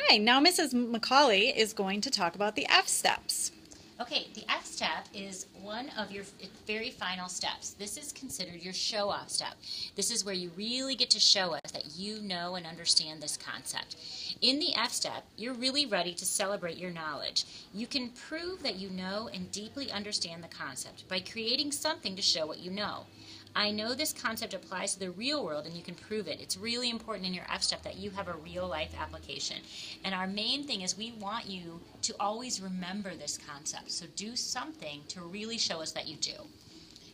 Hi, now Mrs. McCauley is going to talk about the F steps. Okay, the F step is one of your very final steps. This is considered your show off step. This is where you really get to show us that you know and understand this concept. In the F step, you're really ready to celebrate your knowledge. You can prove that you know and deeply understand the concept by creating something to show what you know. I know this concept applies to the real world and you can prove it. It's really important in your F step that you have a real life application. And our main thing is we want you to always remember this concept. So do something to really show us that you do.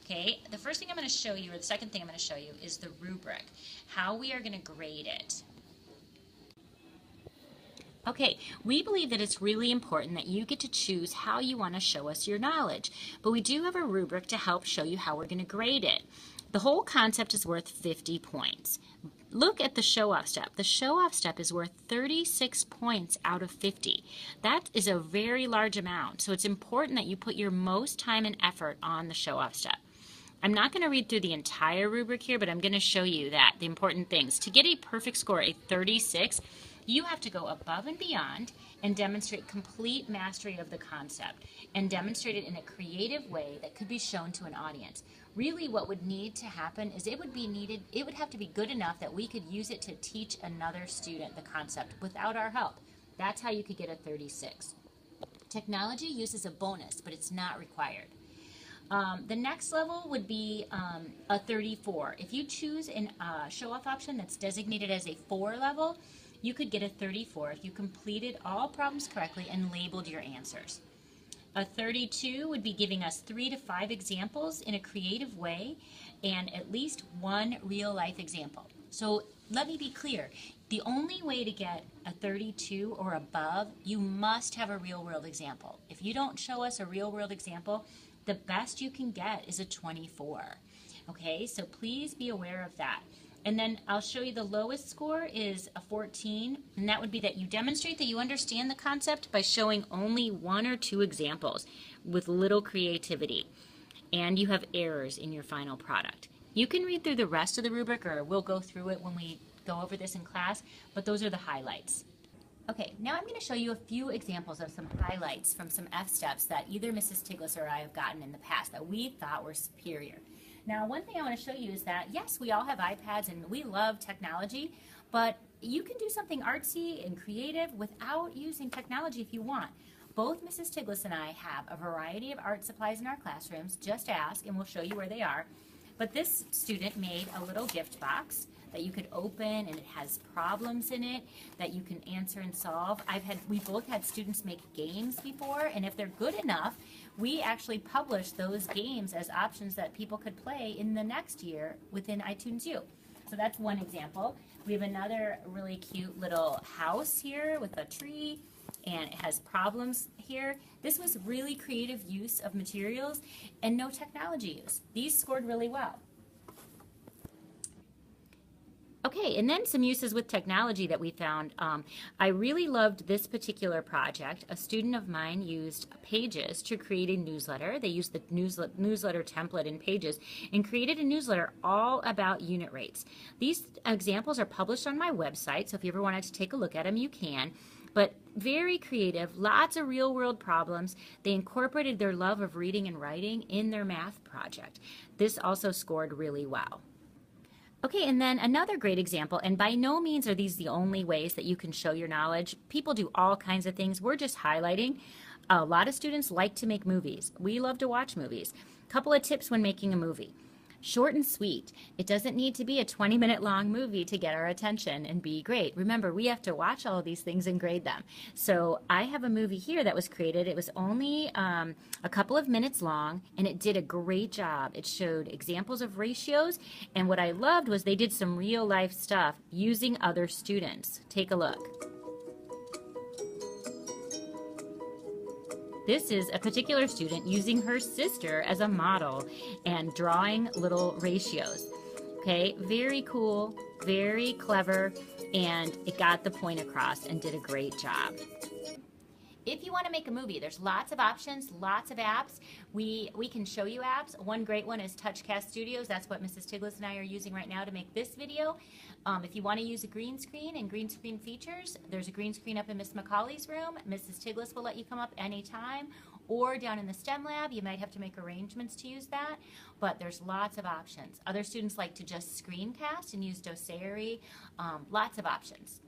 Okay, the first thing I'm going to show you, or the second thing I'm going to show you, is the rubric, how we are going to grade it. Okay, we believe that it's really important that you get to choose how you want to show us your knowledge, but we do have a rubric to help show you how we're going to grade it. The whole concept is worth 50 points. Look at the show-off step. The show-off step is worth 36 points out of 50. That is a very large amount, so it's important that you put your most time and effort on the show-off step. I'm not going to read through the entire rubric here, but I'm going to show you that, the important things. To get a perfect score, a 36, you have to go above and beyond and demonstrate complete mastery of the concept and demonstrate it in a creative way that could be shown to an audience. Really what would need to happen is it would have to be good enough that we could use it to teach another student the concept without our help. That's how you could get a 36. Technology use is a bonus, but it's not required. The next level would be a 34. If you choose a show-off option that's designated as a 4 level, you could get a 34 if you completed all problems correctly and labeled your answers. A 32 would be giving us 3 to 5 examples in a creative way and at least one real-life example. So let me be clear. The only way to get a 32 or above, you must have a real-world example. If you don't show us a real-world example, the best you can get is a 24. Okay, so please be aware of that. And then I'll show you the lowest score is a 14, and that would be that you demonstrate that you understand the concept by showing only 1 or 2 examples with little creativity, and you have errors in your final product. You can read through the rest of the rubric, or we'll go through it when we go over this in class, but those are the highlights. Okay, now I'm going to show you a few examples of some highlights from some F steps that either Mrs. Tiglis or I have gotten in the past that we thought were superior. Now, one thing I want to show you is that, yes, we all have iPads and we love technology, but you can do something artsy and creative without using technology if you want. Both Mrs. Tiglis and I have a variety of art supplies in our classrooms. Just ask and we'll show you where they are. But this student made a little gift box that you could open, and it has problems in it that you can answer and solve. We both had students make games before, and if they're good enough, we actually publish those games as options that people could play in the next year within iTunes U. So that's one example. We have another really cute little house here with a tree, and it has problems here. This was really creative use of materials and no technology use. These scored really well. Okay, and then some uses with technology that we found. I really loved this particular project. A student of mine used Pages to create a newsletter. They used the newsletter template in Pages and created a newsletter all about unit rates. These examples are published on my website, so if you ever wanted to take a look at them, you can. But very creative, lots of real-world problems. They incorporated their love of reading and writing in their math project. This also scored really well. Okay, and then another great example, and by no means are these the only ways that you can show your knowledge. People do all kinds of things. We're just highlighting. A lot of students like to make movies. We love to watch movies. Couple of tips when making a movie. Short and sweet. It doesn't need to be a 20-minute long movie to get our attention and be great. Remember, we have to watch all of these things and grade them. So I have a movie here that was created. It was only a couple of minutes long, and it did a great job. It showed examples of ratios, and what I loved was they did some real-life stuff using other students. Take a look. This is a particular student using her sister as a model and drawing little ratios. Okay, very cool, very clever, and it got the point across and did a great job. If you want to make a movie, there's lots of options, lots of apps. We can show you apps. One great one is TouchCast Studios. That's what Mrs. Tiglis and I are using right now to make this video. If you want to use a green screen and green screen features, there's a green screen up in Miss McCauley's room. Mrs. Tiglis will let you come up anytime. Or down in the STEM lab, you might have to make arrangements to use that, but there's lots of options. Other students like to just screencast and use Doceri. Lots of options.